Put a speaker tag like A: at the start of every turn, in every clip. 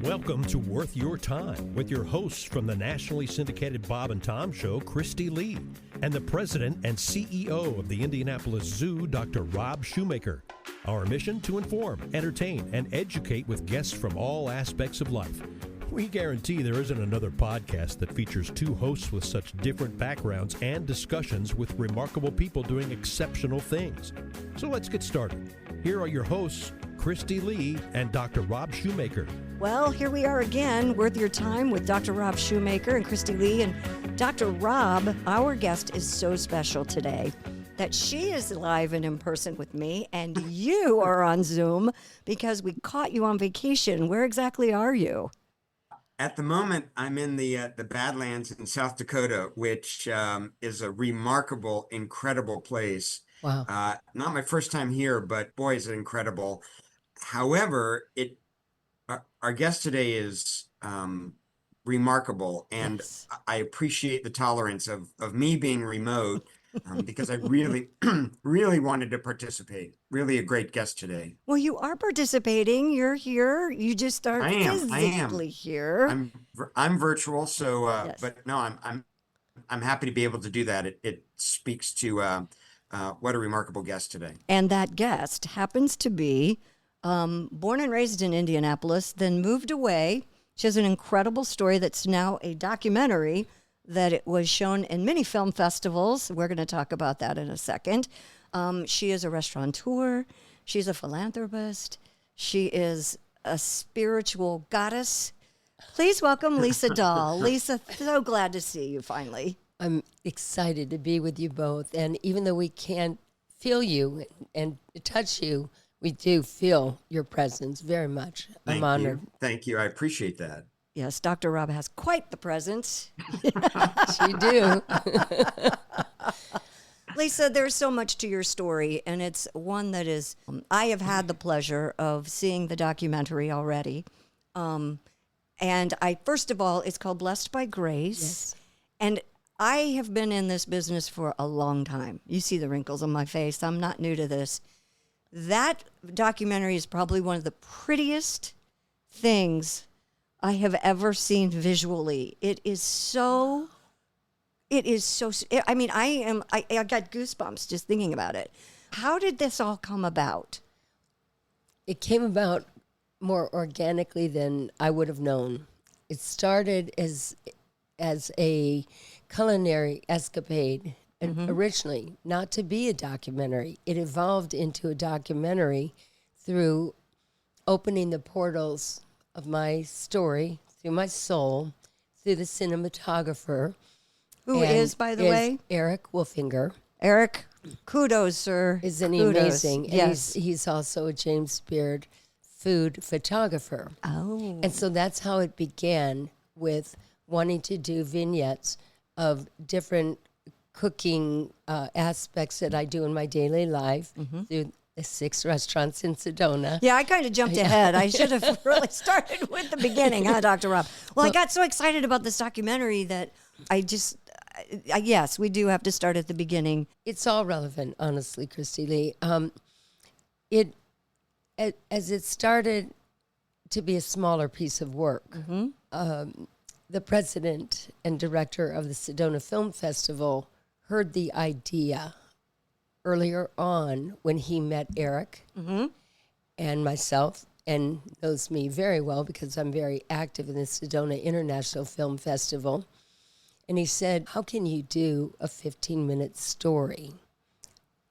A: Welcome to Worth Your Time with your hosts from the nationally syndicated Bob and Tom Show, Kristi Lee, and the president and CEO of the Indianapolis Zoo, Dr. Rob Shumaker. Our mission to inform, entertain, and educate with guests from all aspects of life. We guarantee there isn't another podcast that features two hosts with such different backgrounds and discussions with remarkable people doing exceptional things. So let's get started. Here are your hosts, Kristi Lee and Dr. Rob Shumaker.
B: Well, here we are again, Worth Your Time with Dr. Rob Shumaker and Kristi Lee. And Dr. Rob, our guest, is so special today that she is live and in person with me, and you are on Zoom because we caught you on vacation. Where exactly are you?
C: At the moment, I'm in the Badlands in South Dakota, which is a remarkable, incredible place.
B: Wow.
C: Not my first time here, but boy, is it incredible. However, our guest today is remarkable, and
B: Yes.
C: I appreciate the tolerance of me being remote because I really, really wanted to participate. Really a great guest today.
B: Well, you are participating. You're here. You just aren't
C: I am.
B: physically here.
C: I'm virtual, so
B: Yes.
C: but no, I'm happy to be able to do that. It speaks to what a remarkable guest today.
B: And that guest happens to be born and raised in Indianapolis, then moved away. She has an incredible story that's now a documentary that it was shown in many film festivals. We're going to talk about that in a second. She is a restaurateur. She's a philanthropist. She is a spiritual goddess. Please welcome Lisa Dahl. Lisa, so glad to see you finally.
D: I'm excited to be with you both. And even though we can't feel you and touch you, we do feel your presence very much. I'm honored.
C: Thank you. I appreciate that.
B: Yes, Dr. Rob has quite the presence.
D: You do.
B: Lisa, there's so much to your story, and it's one that is, I have had the pleasure of seeing the documentary already. And first of all, it's called Blessed by Grace.
D: Yes.
B: And I have been in this business for a long time. You see the wrinkles on my face. I'm not new to this. That documentary is probably one of the prettiest things I have ever seen visually. I mean, I got goosebumps just thinking about it. How did this all come about?
D: It came about more organically than I would have known. It started as a culinary escapade, and originally not to be a documentary. It evolved into a documentary through opening the portals of my story, through my soul, through the cinematographer.
B: Who is, by the way?
D: Eric Wolfinger.
B: Eric, kudos, sir.
D: Isn't he
B: Kudos.
D: amazing? And
B: Yes.
D: he's also a James Beard food photographer.
B: Oh.
D: And so that's how it began, with wanting to do vignettes of different cooking aspects that I do in my daily life through the 6 restaurants in Sedona.
B: Yeah, I kind of jumped ahead. I should have really started with the beginning, huh, Dr. Rob? Well, I got so excited about this documentary that yes, we do have to start at the beginning.
D: It's all relevant, honestly, Kristi Lee. As it started to be a smaller piece of work, the president and director of the Sedona Film Festival heard the idea earlier on when he met Eric and myself, and knows me very well because I'm very active in the Sedona International Film Festival. And he said, how can you do a 15-minute story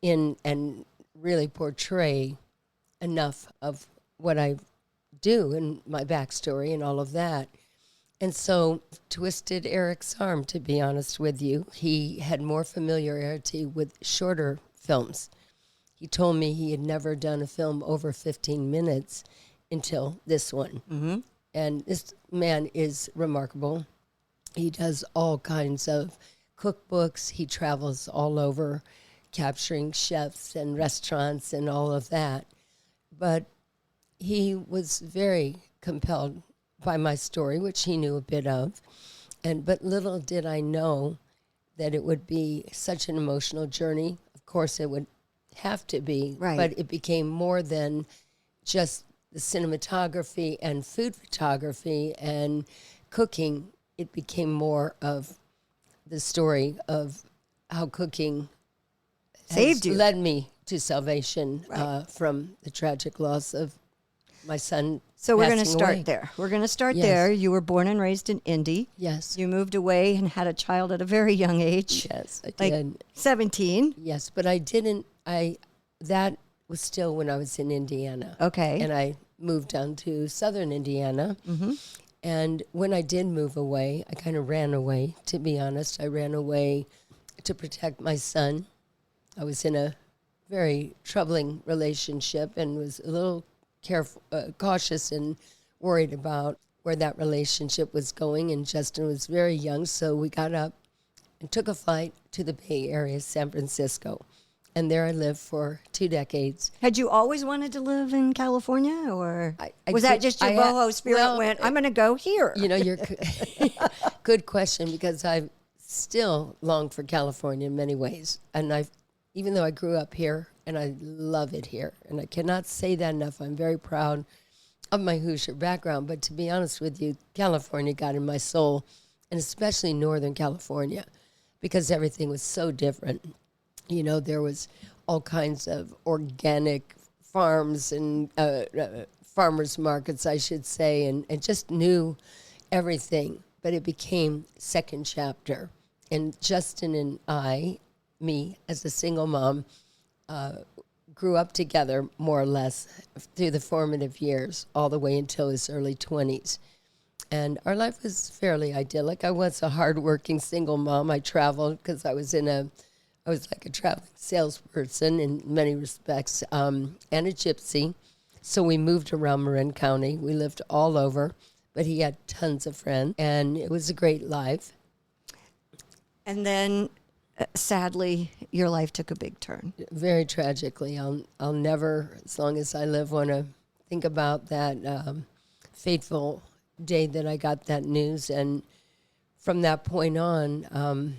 D: and really portray enough of what I do and my backstory and all of that? And so twisted Eric's arm, to be honest with you. He had more familiarity with shorter films. He told me he had never done a film over 15 minutes until this one. And this man is remarkable. He does all kinds of cookbooks. He travels all over capturing chefs and restaurants and all of that. But he was very compelled by my story, which he knew a bit of. But little did I know that it would be such an emotional journey. Of course, it would have to be,
B: Right.
D: But it became more than just the cinematography and food photography and cooking, it became more of the story of how cooking
B: Saved
D: has
B: you.
D: led me to salvation
B: Right.
D: from the tragic loss of my son.
B: So we're going to
D: passing
B: start
D: away.
B: there. We're going to start
D: Yes.
B: there. You were born and raised in Indy.
D: Yes.
B: You moved away and had a child at a very young age.
D: Yes, I
B: Like
D: did.
B: 17.
D: Yes, but I didn't. That was still when I was in Indiana.
B: Okay.
D: And I moved down to southern Indiana.
B: Mm-hmm.
D: And when I did move away, I kind of ran away, to be honest. I ran away to protect my son. I was in a very troubling relationship and was a little careful, cautious and worried about where that relationship was going. And Justin was very young, so we got up and took a flight to the Bay Area, San Francisco. And there I lived for 2 decades.
B: Had you always wanted to live in California, or
D: I
B: was that
D: did-
B: just your
D: I had-
B: boho spirit
D: well,
B: went, I'm going to go here?
D: You know, you're good question, because I still long for California in many ways. And even though I grew up here and I love it here, and I cannot say that enough, I'm very proud of my Hoosier background. But to be honest with you, California got in my soul, and especially Northern California, because everything was so different. You know, there was all kinds of organic farms and farmers markets, I should say, and just knew everything. But it became second chapter. And Justin and me as a single mom, grew up together more or less through the formative years, all the way until his early 20s. And our life was fairly idyllic. I was a hardworking single mom. I traveled because I was like a traveling salesperson in many respects, and a gypsy. So we moved around Marin County. We lived all over, but he had tons of friends, and it was a great life.
B: And then, sadly, your life took a big turn.
D: Very tragically. I'll never, as long as I live, want to think about that fateful day that I got that news. And from that point on,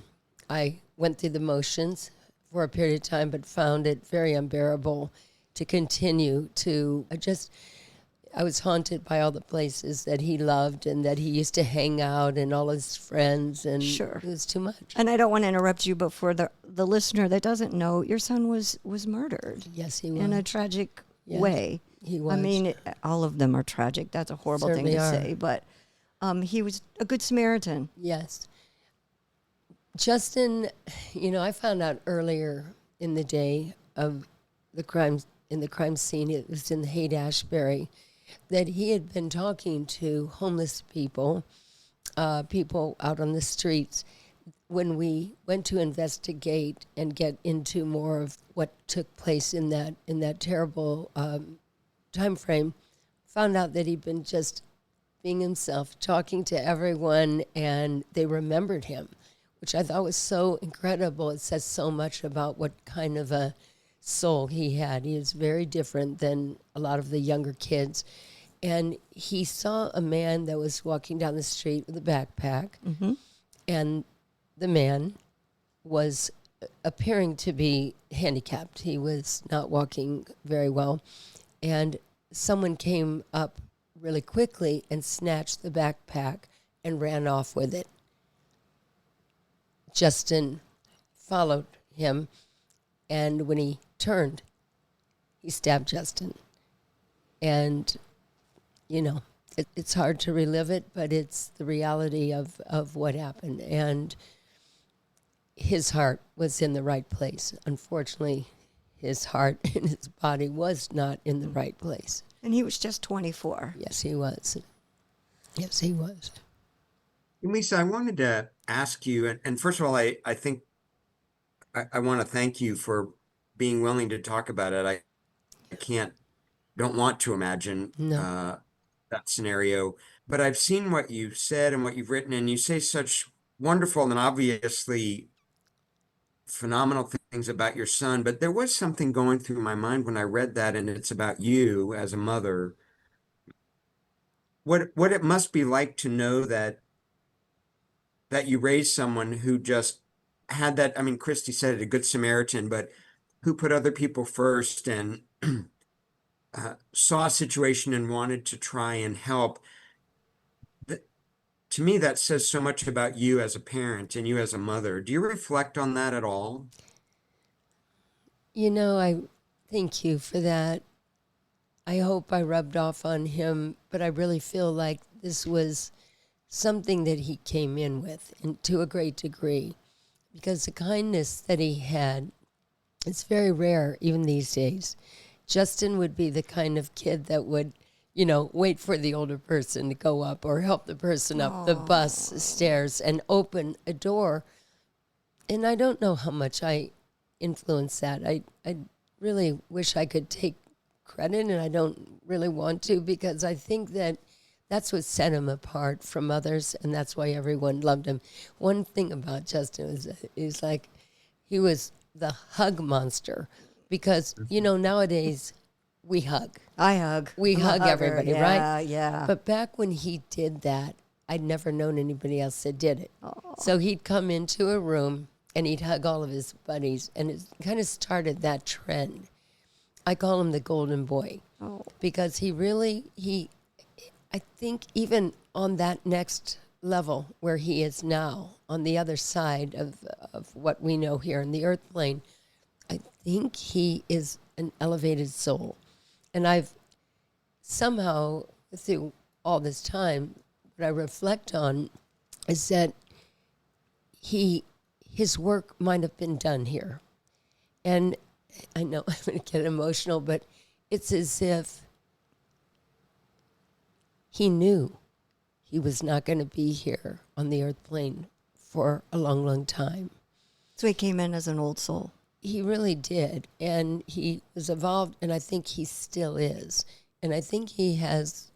D: I went through the motions for a period of time, but found it very unbearable to continue to I was haunted by all the places that he loved and that he used to hang out and all his friends, and
B: Sure.
D: it was too much.
B: And I don't want to interrupt you, but for the listener that doesn't know, your son was murdered
D: Yes, he was.
B: in a tragic
D: Yes,
B: way.
D: he was.
B: I mean, all of them are tragic. That's a horrible thing
D: Certainly
B: to
D: are.
B: say, but he was a good Samaritan.
D: Yes. Justin, you know, I found out earlier in the day of the crime scene, it was in Haight-Ashbury, that he had been talking to homeless people, people out on the streets. When we went to investigate and get into more of what took place in that terrible time frame, found out that he'd been just being himself, talking to everyone, and they remembered him, which I thought was so incredible. It says so much about what kind of a soul he had. He is very different than a lot of the younger kids. And he saw a man that was walking down the street with a backpack, and the man was appearing to be handicapped. He was not walking very well. And someone came up really quickly and snatched the backpack and ran off with it. Justin followed him, and when he turned, he stabbed Justin. And, you know, it's hard to relive it, but it's the reality of what happened. And his heart was in the right place. Unfortunately, his heart and his body was not in the right place.
B: And he was just 24.
D: Yes, he was. Yes, he was.
C: Lisa, I wanted to ask you, and first of all, I think I want to thank you for being willing to talk about it. I don't want to imagine
D: No.
C: that scenario, but I've seen what you've said and what you've written, and you say such wonderful and obviously phenomenal things about your son. But there was something going through my mind when I read that, and it's about you as a mother. What it must be like to know that you raised someone who just had that, I mean, Kristi said it, a good Samaritan, but who put other people first and saw a situation and wanted to try and help. To me, that says so much about you as a parent and you as a mother. Do you reflect on that at all?
D: I thank you for that. I hope I rubbed off on him, but I really feel like this was something that he came in with, and to a great degree, because the kindness that he had, it's very rare even these days. Justin would be the kind of kid that would, wait for the older person to go up or help the person up the bus stairs and open a door. And I don't know how much I influenced that. I really wish I could take credit, and I don't really want to, because I think that that's what set him apart from others, and that's why everyone loved him. One thing about Justin is like he was the hug monster, because, nowadays we hug.
B: I hug.
D: We
B: I'm a
D: hug
B: hugger.
D: everybody,
B: Yeah,
D: right?
B: Yeah.
D: But back when he did that, I'd never known anybody else that did it. So he'd come into a room and he'd hug all of his buddies, and it kind of started that trend. I call him the golden boy, because I think even on that next level where he is now, on the other side of what we know here in the earth plane, I think he is an elevated soul. And I've somehow, through all this time, what I reflect on is that his work might have been done here. And I know I'm going to get emotional, but it's as if he knew he was not going to be here on the earth plane for a long, long time.
B: So he came in as an old soul.
D: He really did. And he was evolved, and I think he still is. And I think he has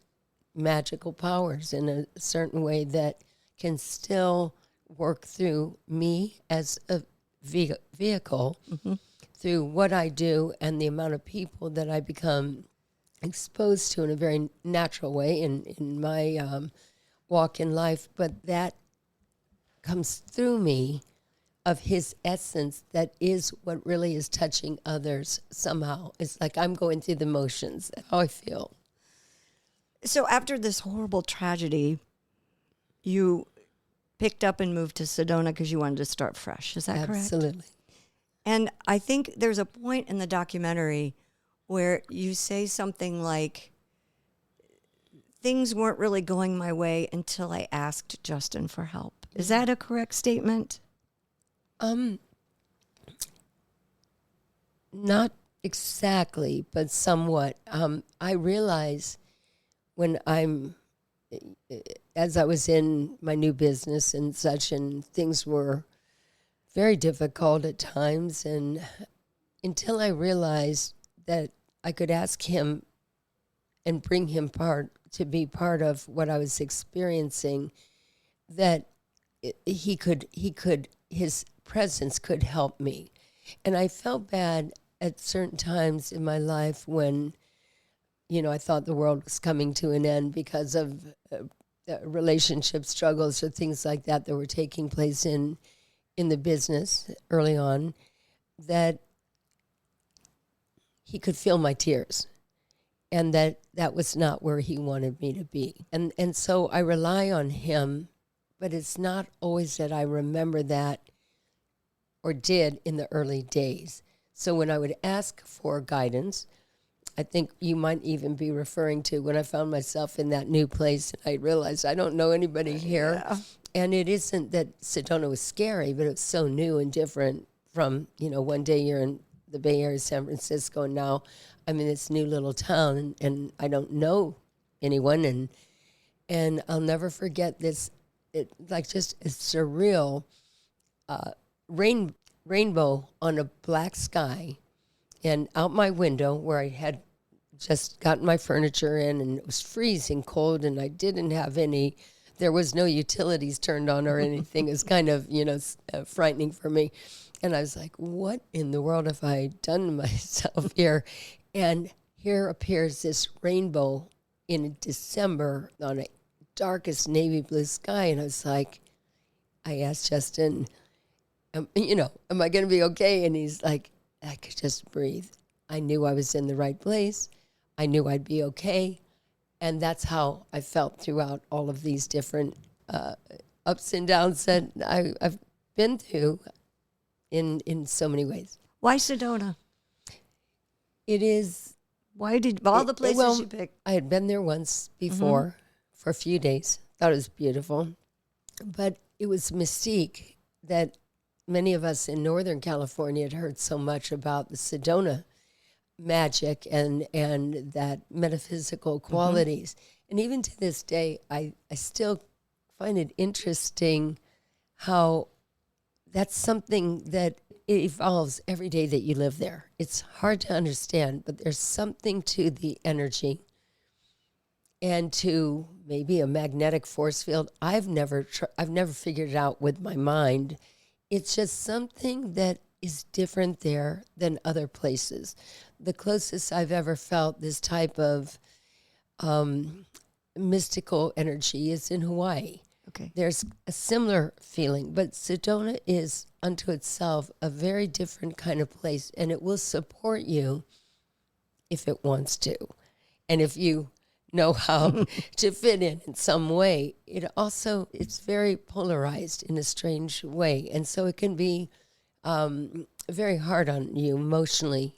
D: magical powers in a certain way that can still work through me as a vehicle, through what I do and the amount of people that I become exposed to in a very natural way in my walk in life. But that comes through me, of his essence, that is what really is touching others somehow. It's like I'm going through the motions. That's how I feel.
B: So after this horrible tragedy, you picked up and moved to Sedona because you wanted to start fresh. Is that correct?
D: Absolutely.
B: And I think there's a point in the documentary where you say something like, things weren't really going my way until I asked Justin for help. Is that a correct statement?
D: Not exactly, but somewhat. I realize when as I was in my new business and such, and things were very difficult at times, and until I realized that I could ask him and bring him to be part of what I was experiencing, that his presence could help me. And I felt bad at certain times in my life when, I thought the world was coming to an end because of relationship struggles or things like that were taking place in the business early on, that he could feel my tears, and that was not where he wanted me to be. And so I rely on him, but it's not always that I remember that or did in the early days. So when I would ask for guidance, I think you might even be referring to when I found myself in that new place and I realized I don't know anybody here. Yeah. And it isn't that Sedona was scary, but it was so new and different from, one day you're in the Bay Area, San Francisco, and now I'm in this new little town and I don't know anyone. And I'll never forget this, just a surreal rainbow on a black sky, and out my window where I had just gotten my furniture in, and it was freezing cold, and I didn't have there was no utilities turned on or anything. It was kind of, frightening for me. And I was like, what in the world have I done to myself here? And here appears this rainbow in December on a darkest navy blue sky. And I was like, I asked Justin, am I going to be okay? And he's like, I could just breathe. I knew I was in the right place. I knew I'd be okay. And that's how I felt throughout all of these different ups and downs that I've been through in so many ways.
B: Why Sedona?
D: It is...
B: Why did all the places you picked?
D: I had been there once before for a few days. Thought it was beautiful. But it was mystique that many of us in Northern California had heard so much about the Sedona magic and that metaphysical qualities. And even to this day, I still find it interesting how that's something that it evolves every day that you live there. It's hard to understand, but there's something to the energy and to maybe a magnetic force field. I've never figured it out with my mind. It's just something that is different there than other places. The closest I've ever felt this type of mystical energy is in Hawaii.
B: Okay.
D: There's a similar feeling, but Sedona is unto itself a very different kind of place, and it will support you if it wants to. And if you know how to fit in some way, it's very polarized in a strange way. And so it can be very hard on you emotionally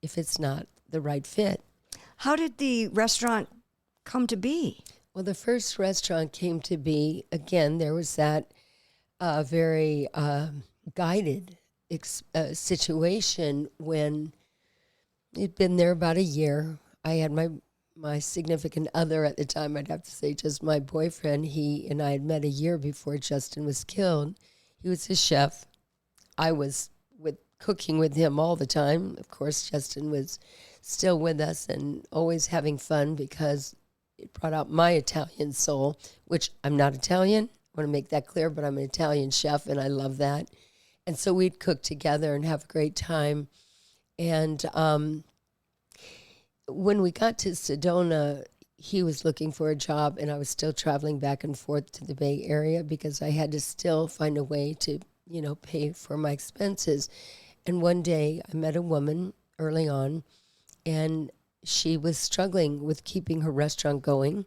D: if it's not the right fit.
B: How did the restaurant come to be?
D: Well, the first restaurant came to be, again, there was that very guided situation when it'd been there about a year. I had my significant other at the time, I'd have to say just my boyfriend. He and I had met a year before Justin was killed. He was a chef. I was cooking with him all the time. Of course, Justin was still with us and always having fun because it brought out my Italian soul, which I'm not Italian. I want to make that clear, but I'm an Italian chef, and I love that. And so we'd cook together and have a great time. And when we got to Sedona, he was looking for a job, and I was still traveling back and forth to the Bay Area because I had to still find a way to, pay for my expenses. And one day I met a woman early on, and she was struggling with keeping her restaurant going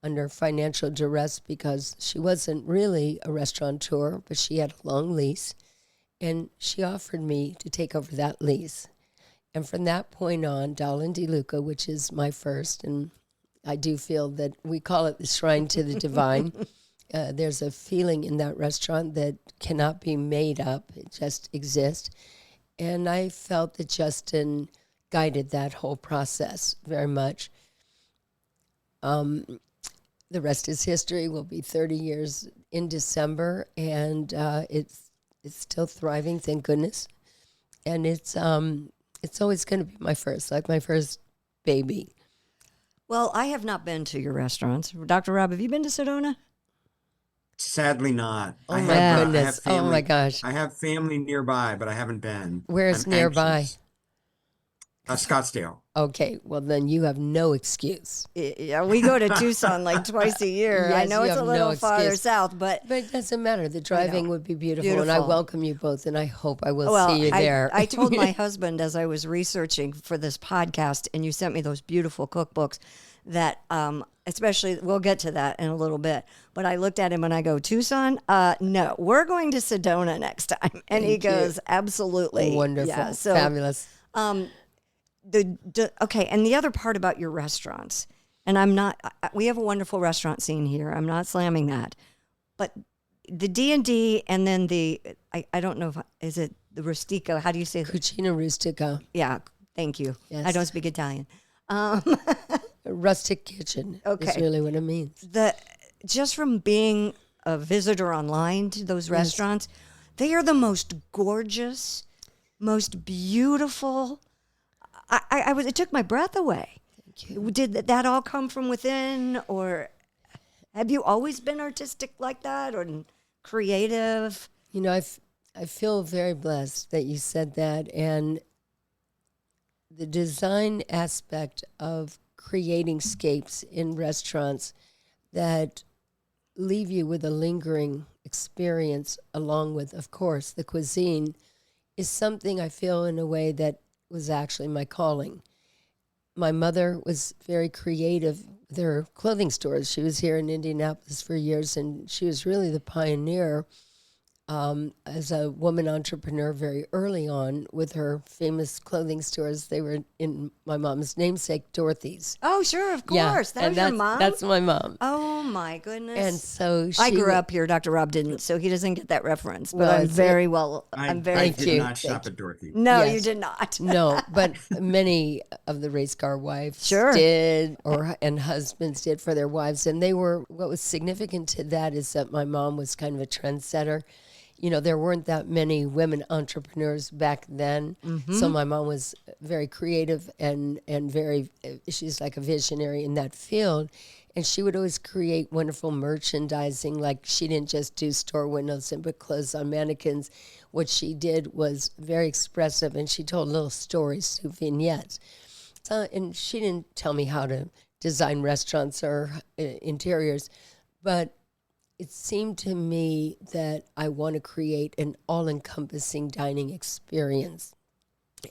D: under financial duress because she wasn't really a restaurateur, but she had a long lease. And she offered me to take over that lease. And from that point on, Dahl and DeLuca, which is my first, and I do feel that we call it the Shrine to the Divine. There's a feeling in that restaurant that cannot be made up. It just exists. And I felt that Justin guided that whole process very much. The rest is history. We'll be 30 years in December, and it's still thriving, thank goodness. And it's always going to be my first baby.
B: Well, I have not been to your restaurants. Dr. Rob, have you been to Sedona?
C: Sadly not.
D: Oh my goodness. Oh my gosh.
C: I have family nearby, but I haven't been.
D: Where's
C: I'm
D: nearby?
C: anxious. Scottsdale.
D: Okay, well then you have no excuse.
B: Yeah, we go to Tucson like twice a year.
D: Yes,
B: I know
D: you
B: it's a
D: have
B: little
D: no
B: farther
D: excuse.
B: south, but
D: it doesn't matter. The driving would be beautiful, and I welcome you both, and I hope I will see you there.
B: I told my husband as I was researching for this podcast, and you sent me those beautiful cookbooks that especially, we'll get to that in a little bit, but I looked at him and I go, Tucson? No, we're going to Sedona next time. And he goes, absolutely.
D: Wonderful.
B: Yeah, so,
D: fabulous.
B: Okay, and the other part about your restaurants, and we have a wonderful restaurant scene here. I'm not slamming that. But the D&D and then I don't know, is it the Rustica? How do you say that?
D: Cucina Rustica.
B: Yeah, thank you.
D: Yes.
B: I don't speak Italian.
D: Rustic kitchen is really what it means.
B: Just from being a visitor online to those restaurants, they are the most gorgeous, most beautiful. It took my breath away. Thank you. Did that all come from within, or have you always been artistic like that, or creative?
D: I feel very blessed that you said that, and the design aspect of creating scapes in restaurants that leave you with a lingering experience, along with, of course, the cuisine, is something I feel in a way that was actually my calling. my mother was very creative with her clothing stores. She was here in Indianapolis for years, and she was really the pioneer as a woman entrepreneur very early on with her famous clothing stores. They were in my mom's namesake, Dorothy's.
B: Oh, sure, of
D: Yeah,
B: course. That
D: and
B: was your mom?
D: That's my mom.
B: Oh, my goodness.
D: And so
B: I
D: she
B: grew
D: wa-
B: up here. Dr. Rob didn't, so he doesn't get that reference. But
D: Well,
B: I'm
D: it's-
B: very well.
C: I
B: I'm very.
D: Thank
C: did
D: you.
C: not shop at Dorothy.
B: No,
D: Yes.
B: you did not.
D: No, but many of the race car wives
B: Sure.
D: did, and husbands did for their wives. And they were, what was significant to that is that my mom was kind of a trendsetter. You know, there weren't that many women entrepreneurs back then. So my mom was very creative and very, she's like a visionary in that field. And she would always create wonderful merchandising. Like, she didn't just do store windows and put clothes on mannequins. What she did was very expressive, and she told little stories through vignettes. So, and she didn't tell me how to design restaurants or interiors, but it seemed to me that I want to create an all-encompassing dining experience.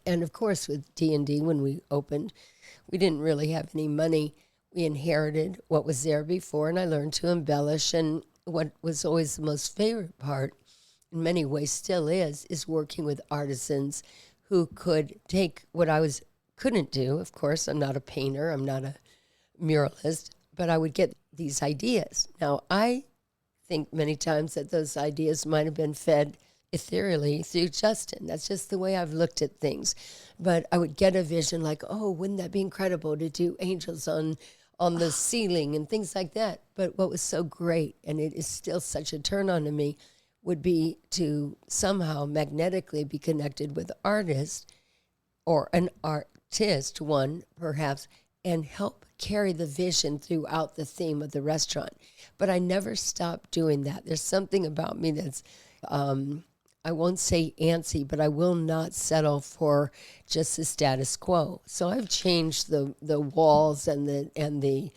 D: And of course, with D&D, when we opened, we didn't really have any money. We inherited what was there before, and I learned to embellish. And what was always the most favorite part, in many ways still is working with artisans who could take what I couldn't do. Of course, I'm not a painter, I'm not a muralist, but I would get these ideas. Now, I think many times that those ideas might have been fed ethereally through Justin. That's just the way I've looked at things. But I would get a vision like, oh, wouldn't that be incredible to do angels on the ceiling and things like that. But what was so great, and it is still such a turn on to me, would be to somehow magnetically be connected with artists or an artist, one perhaps, and help carry the vision throughout the theme of the restaurant. But I never stopped doing that. There's something about me that's, I won't say antsy, but I will not settle for just the status quo. So I've changed the walls and the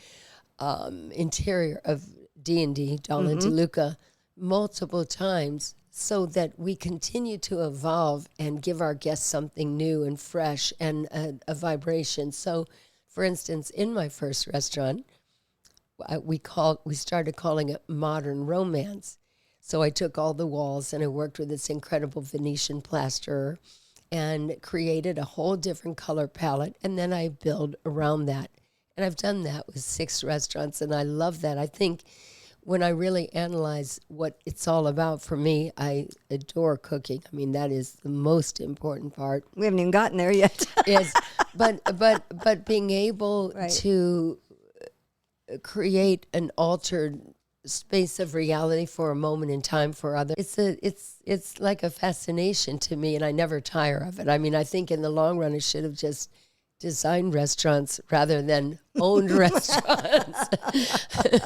D: interior of D&D, Dahl and DeLuca, multiple times so that we continue to evolve and give our guests something new and fresh and a vibration. So, for instance, in my first restaurant, we started calling it Modern Romance. So I took all the walls and I worked with this incredible Venetian plasterer and created a whole different color palette. And then I build around that. And I've done that with 6 restaurants, and I love that. I think when I really analyze what it's all about, for me, I adore cooking. I mean, that is the most important part.
B: We haven't even gotten there yet.
D: But being able
B: Right.
D: to create an altered space of reality for a moment in time for others, it's like a fascination to me, and I never tire of it. I mean, I think in the long run, I should have just designed restaurants rather than owned restaurants,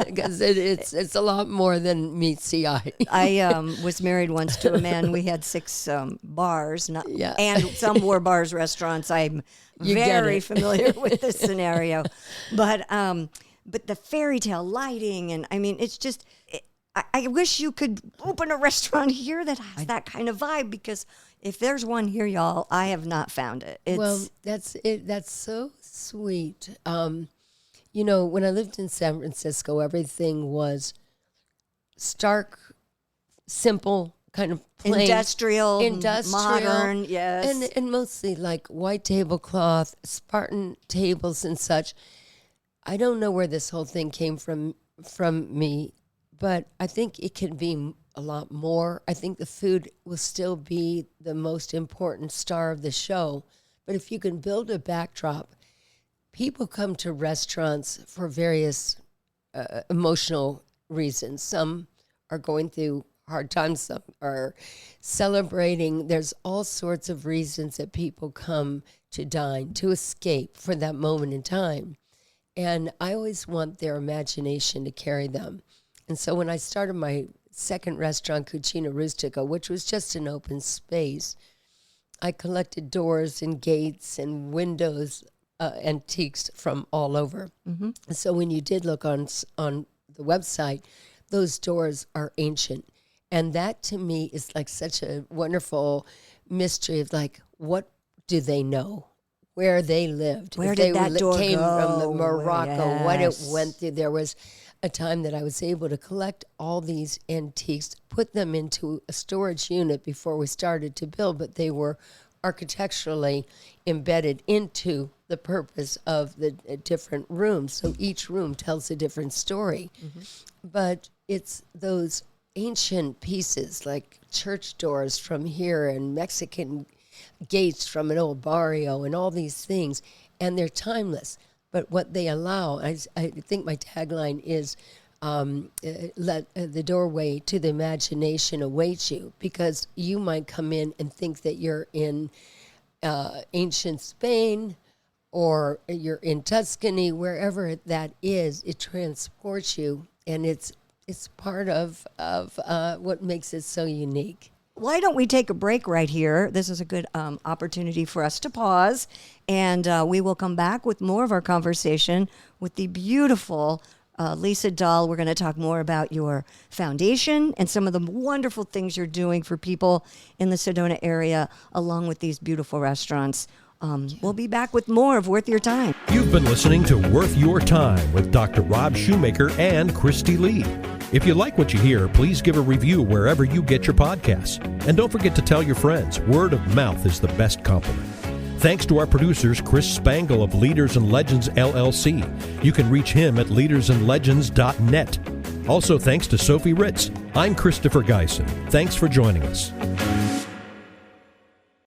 D: because it's a lot more than meets the eye.
B: I was married once to a man. We had 6 bars,
D: Yeah.
B: and some were bars, restaurants. I'm
D: You get
B: very
D: it.
B: familiar with this scenario, but the fairy tale lighting, and I mean, it's just. I wish you could open a restaurant here that has that kind of vibe, because if there's one here, y'all, I have not found it.
D: Well, that's it. That's so sweet. You know, when I lived in San Francisco, everything was stark, simple, kind of plain,
B: industrial, modern, yes.
D: and mostly like white tablecloth, Spartan tables and such. I don't know where this whole thing came from me, but I think it can be a lot more. I think the food will still be the most important star of the show. But if you can build a backdrop, people come to restaurants for various emotional reasons. Some are going through hard times, some are celebrating. There's all sorts of reasons that people come to dine, to escape for that moment in time. And I always want their imagination to carry them. And so when I started my second restaurant, Cucina Rustica, which was just an open space, I collected doors and gates and windows, antiques from all over. Mm-hmm. So when you did look on the website, those doors are ancient. And that to me is like such a wonderful mystery of like, what do they know? where they lived.
B: Where
D: If
B: did
D: they
B: that door
D: came from the
B: go?
D: Morocco, what it
B: Yes.
D: went through. There was a time that I was able to collect all these antiques, put them into a storage unit before we started to build, but they were architecturally embedded into the purpose of the different rooms. So each room tells a different story. But it's those ancient pieces like church doors from here and Mexican gates from an old barrio and all these things, and they're timeless. But what they allow, I think my tagline is, let the doorway to the imagination await you, because you might come in and think that you're in ancient Spain or you're in Tuscany, wherever that is. It transports you, and it's part of what makes it so unique.
B: Why don't we take a break right here? This is a good opportunity for us to pause, and we will come back with more of our conversation with the beautiful Lisa Dahl. We're going to talk more about your foundation and some of the wonderful things you're doing for people in the Sedona area, along with these beautiful restaurants. We'll be back with more of Worth Your Time.
A: You've been listening to Worth Your Time with Dr. Rob Shumaker and Kristi Lee. If you like what you hear, please give a review wherever you get your podcasts. And don't forget to tell your friends. Word of mouth is the best compliment. Thanks to our producers, Chris Spangle of Leaders and Legends, LLC. You can reach him at leadersandlegends.net. Also, thanks to Sophie Ritz. I'm Christopher Geisen. Thanks for joining us.